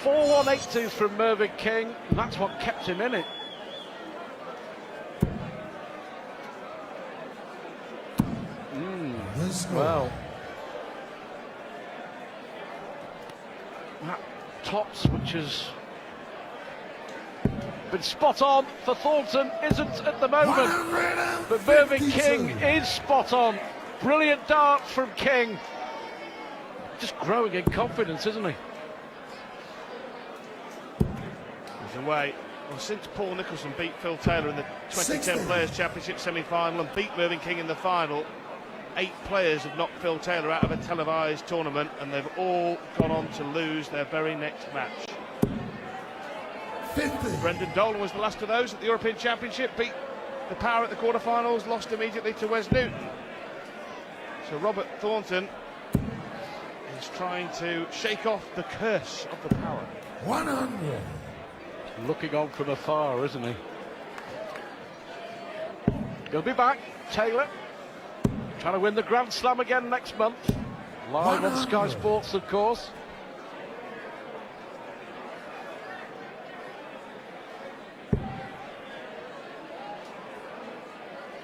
4 180s from Mervyn King, and that's what kept him in it. Well, that tops, which has been spot on for Thornton, isn't at the moment, but Mervyn King is spot on. Brilliant dart from King, just growing in confidence, isn't he? He's away. Well, since Paul Nicholson beat Phil Taylor in the 2010 Players' Championship semi-final and beat Mervyn King in the final, 8 players have knocked Phil Taylor out of a televised tournament, and they've all gone on to lose their very next match. 50. Brendan Dolan was the last of those at the European Championship, beat the Power at the quarterfinals, lost immediately to Wes Newton. So Robert Thornton is trying to shake off the curse of the Power. 100. Looking on from afar, isn't he? He'll be back, Taylor. Trying to win the Grand Slam again next month. Live on Sky Sports, of course.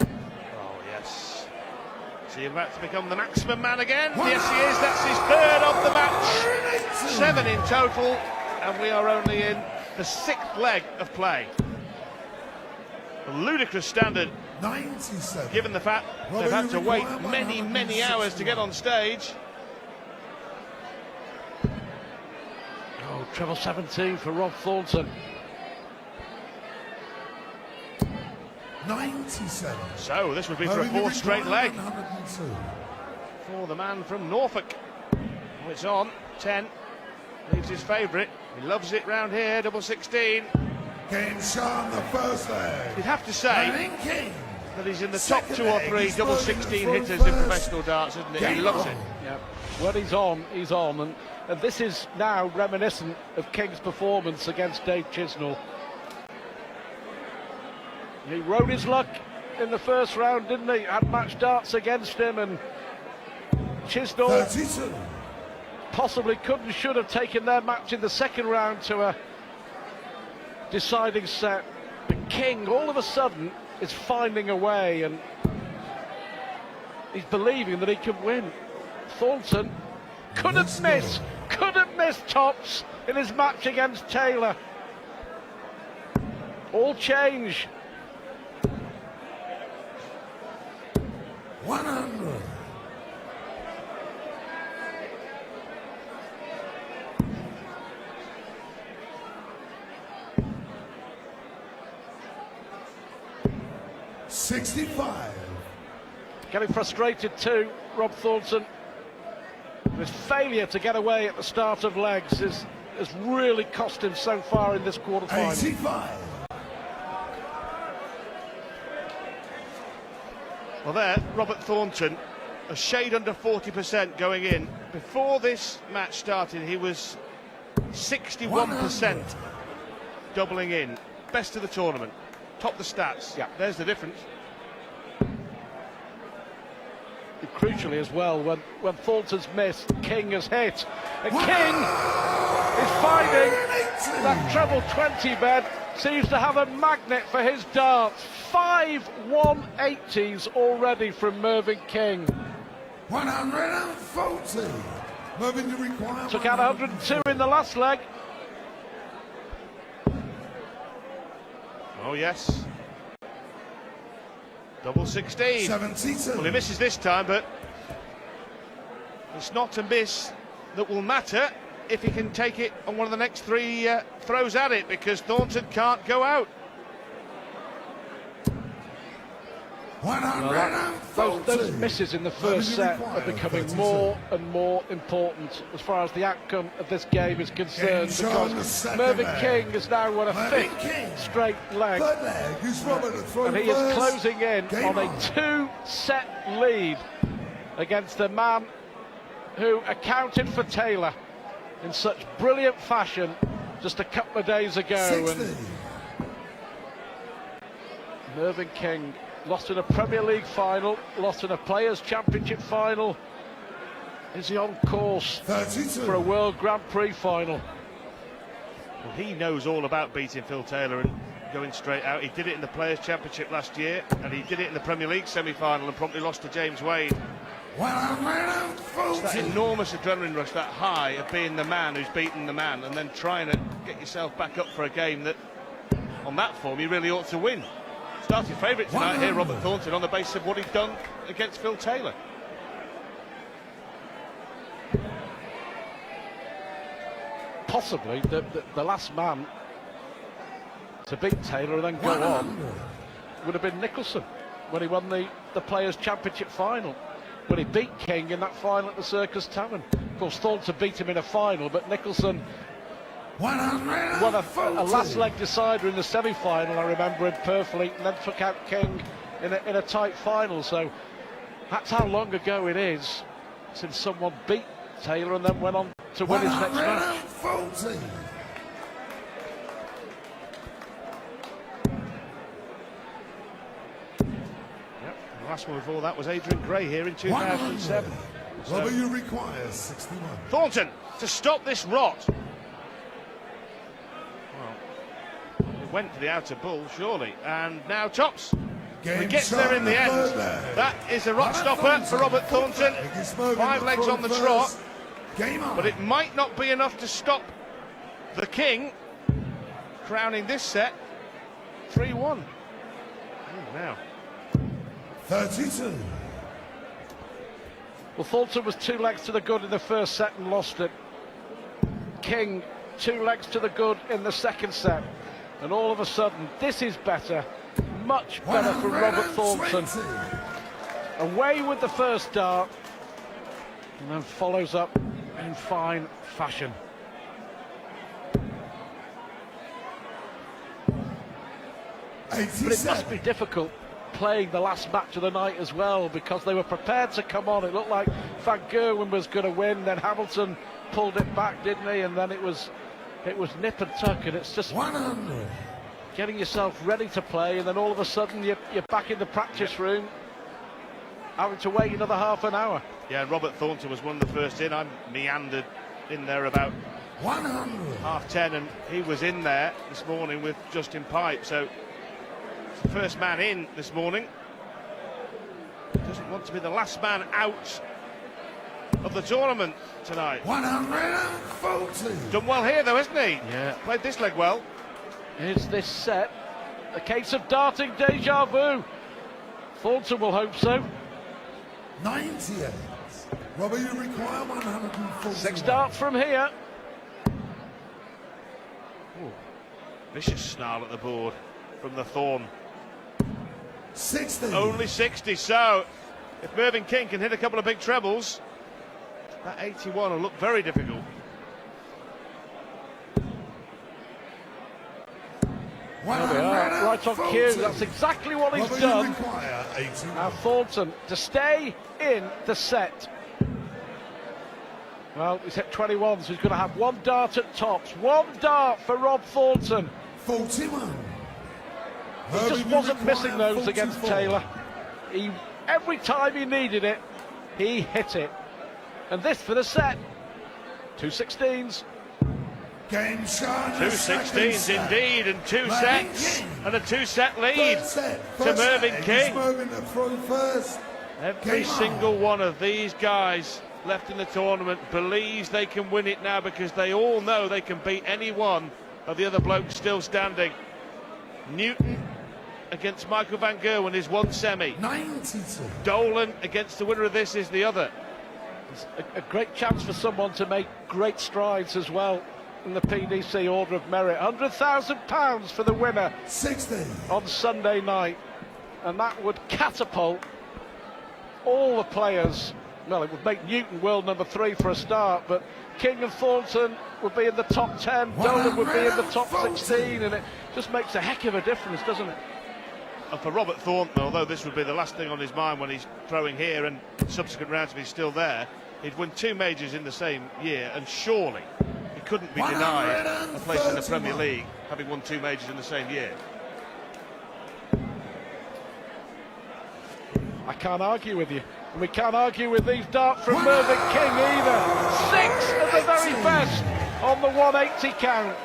Oh, yes. Is he about to become the maximum man again? Yes, he is. That's his 3rd of the match. 7 in total, and we are only in the 6th leg of play. A ludicrous standard, 97. given the fact they've had to wait many hours to get on stage. Oh, treble 17 for Rob Thornton. 97. So this would be for a 4th straight leg 102. for the man from Norfolk. Oh, it's on. 10. Leaves his favourite. He loves it round here. Double 16. Game Sean, the first leg. You'd have to say Mervyn King. that he's in the top Second 2 or leg, 3 he's double moving 16 through hitters in first. professional darts, isn't it? He Game loves on. it. Yeah. When he's on, and this is now reminiscent of King's performance against Dave Chisnall. He rode his luck in the first round, didn't he? Had match darts against him, and Chisnall 32. possibly could and should have taken their match in the second round to a deciding set. But King, all of a sudden, is finding a way, and he's believing that he can win. Thornton couldn't miss tops in his match against Taylor. All change. 100. $65. Getting frustrated too, Rob Thornton. His failure to get away at the start of legs has really cost him so far in this quarter-final. 85. Well, there, Robert Thornton, a shade under 40% going in. Before this match started, he was 61% doubling in. Best of the tournament. Top the stats. Yeah. There's the difference. Crucially as well, when Thornton's missed, King has hit. And King is finding that treble 20 bed, seems to have a magnet for his darts. 5 180s already from Mervyn King. 140. Mervyn, you require Took out 102 in the last leg. Oh, yes. Double 16. 72. Well, he misses this time, but it's not a miss that will matter if he can take it on one of the next 3 throws at it, because Thornton can't go out. 140. Those misses in the first set are becoming more and more important as far as the outcome of this game is concerned, because Mervyn King has now won a 5th straight leg, Third leg is Robert to throw and he is first. closing in Game on a on. 2-set lead against a man who accounted for Taylor in such brilliant fashion just a couple of days ago. 60. And Mervyn King lost in a Premier League final, lost in a Players' Championship final. Is he on course 32. for a World Grand Prix final? Well, he knows all about beating Phil Taylor and going straight out. He did it in the Players' Championship last year, and he did it in the Premier League semi-final and promptly lost to James Wade. It's that enormous adrenaline rush, that high of being the man who's beaten the man, and then trying to get yourself back up for a game that, on that form, you really ought to win. Starting favourite tonight here, Robert Thornton, on the basis of what he'd done against Phil Taylor. Possibly the last man to beat Taylor and then go on would have been Nicholson when he won the Players' Championship final, when he beat King in that final at the Circus Tavern. Of course, Thornton beat him in a final, but Nicholson won a last leg decider in the semi-final, I remember him perfectly, and then took out King in a tight final. So that's how long ago it is since someone beat Taylor and then went on to win his next match. The last one before that was Adrian Gray here in 2007. So you require 61. Thornton to stop this rot. Well, it went for the outer bull, surely, and now tops. He gets there in the end. That is a rot stopper for Robert Thornton. 5 legs on the trot, but it might not be enough to stop the King, crowning this set 3-1. Now 32. Well, Thornton was 2 legs to the good in the first set and lost it. King 2 legs to the good in the second set, and all of a sudden this is better, much better for Robert Thornton. Away with the first dart, and then follows up in fine fashion. But it must be difficult playing the last match of the night as well, because they were prepared to come on. It looked like Van Gerwen was going to win, then Hamilton pulled it back, didn't he? And then it was nip and tuck, and it's just 100. getting yourself ready to play, and then all of a sudden you're back in the practice room, having to wait another half an hour. Yeah, Robert Thornton was one of the first in. I meandered in there about 100. 10:30, and he was in there this morning with Justin Pipe. So the first man in this morning. Doesn't want to be the last man out of the tournament tonight. 140. Done well here though, hasn't he? Yeah. Played this leg well. Is this set a case of darting deja vu? Thornton will hope so. 98. Robert, you require 140. 6 darts from here. Ooh. Vicious snarl at the board from the Thorn. 60. Only 60, so if Mervyn King can hit a couple of big trebles, that 81 will look very difficult. There we are, right on cue. That's exactly what he's done. Require 81. Now Thornton to stay in the set. Well, he's hit 21, so he's going to have 1 dart at tops. 1 dart for Rob Thornton. 41. He just wasn't missing those against Taylor. Every time he needed it, he hit it. And this for the set. 2 16s. Game shot. 2 16s indeed, and 2 sets, and a 2-set lead to Mervyn King. Every single one of these guys left in the tournament believes they can win it now, because they all know they can beat any one of the other blokes still standing. Newton against Michael Van Gerwen is 1 semi. 92. Dolan against the winner of this is the other. It's a great chance for someone to make great strides as well in the PDC Order of Merit. £100,000 for the winner 60 on Sunday night, and that would catapult all the players. Well, it would make Newton world number 3 for a start, but King and Thornton would be in the top 10, Dolan would be in the top 16, and it just makes a heck of a difference, doesn't it? And for Robert Thornton, although this would be the last thing on his mind when he's throwing here and subsequent rounds if he's still there, he'd win 2 majors in the same year, and surely he couldn't be denied a place in the Premier League, having won 2 majors in the same year. I can't argue with you. And we can't argue with these darts from Mervyn King either. 6 of the very best on the 180 count.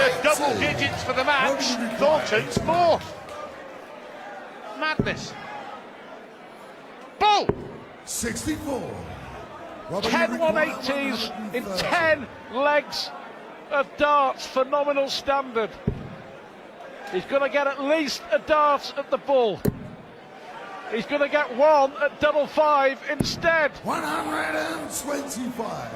to double digits for the match. Thornton's fourth. Madness. Ball! 64. Robert, 10 you require 180s in 130. 10 legs of darts. Phenomenal standard. He's going to get at least a dart at the bull. He's going to get one at double five instead. 125.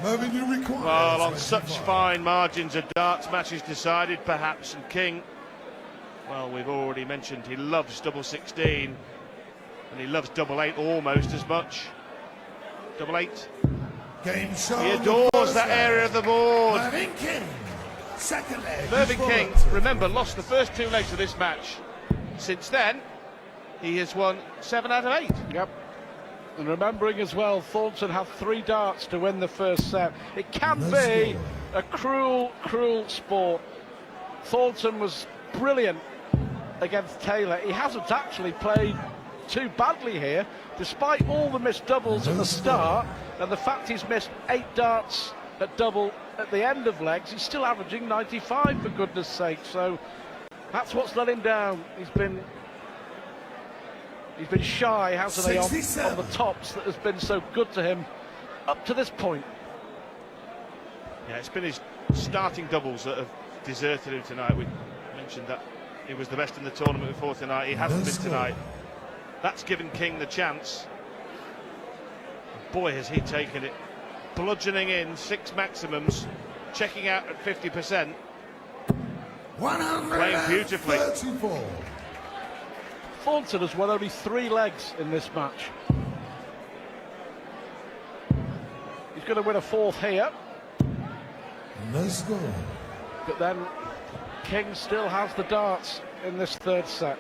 Mervyn, you require Well, on 25. such fine margins, a darts match is decided, perhaps, and King, well, we've already mentioned he loves double 16, and he loves double 8 almost as much. Double 8. Game shot. He on the adores first that leg. area of the board. Mervyn King. Second leg. Mervyn is King, Robertson. remember, lost the first 2 legs of this match. Since then, he has won 7 out of 8. Yep. And remembering as well, Thornton had 3 darts to win the first set. It can No be score. a cruel, cruel sport. Thornton was brilliant against Taylor. He hasn't actually played too badly here, despite all the missed doubles at the start and the fact he's missed 8 darts at double at the end of legs. He's still averaging 95, for goodness sake. So that's what's let him down. He's been shy, hasn't he, on 67. the tops that has been so good to him up to this point. Yeah, it's been his starting doubles that have deserted him tonight. We mentioned that he was the best in the tournament before tonight. He hasn't been tonight. That's given King the chance. Boy, has he taken it. Bludgeoning in 6 maximums, checking out at 50%. Playing beautifully. 134. Thornton has won only 3 legs in this match. He's going to win a 4th here, No score. but then King still has the darts in this 3rd set.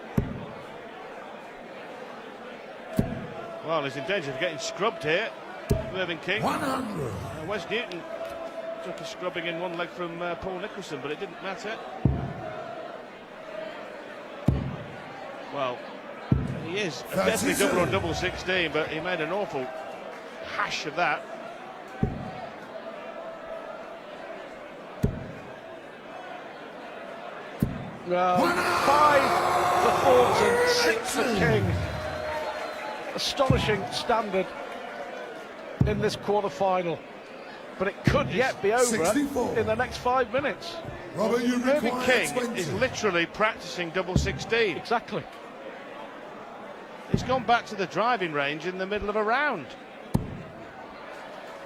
Well, he's in danger of getting scrubbed here. Mervyn King. 100. Wes Newton took a scrubbing in 1 leg from Paul Nicholson, but it didn't matter. Well, he is a deadly double on double 16, but he made an awful hash of that. Well, 5 for Thornton, 6 for King. Astonishing standard in this quarter-final, but it could yet be over 64. in the next 5 minutes. Robert, you Mervyn require King 20. is literally practicing double 16. Exactly. He's gone back to the driving range in the middle of a round.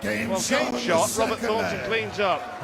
Game Well, shot. game on the shot, Robert second Thornton leg. cleans up.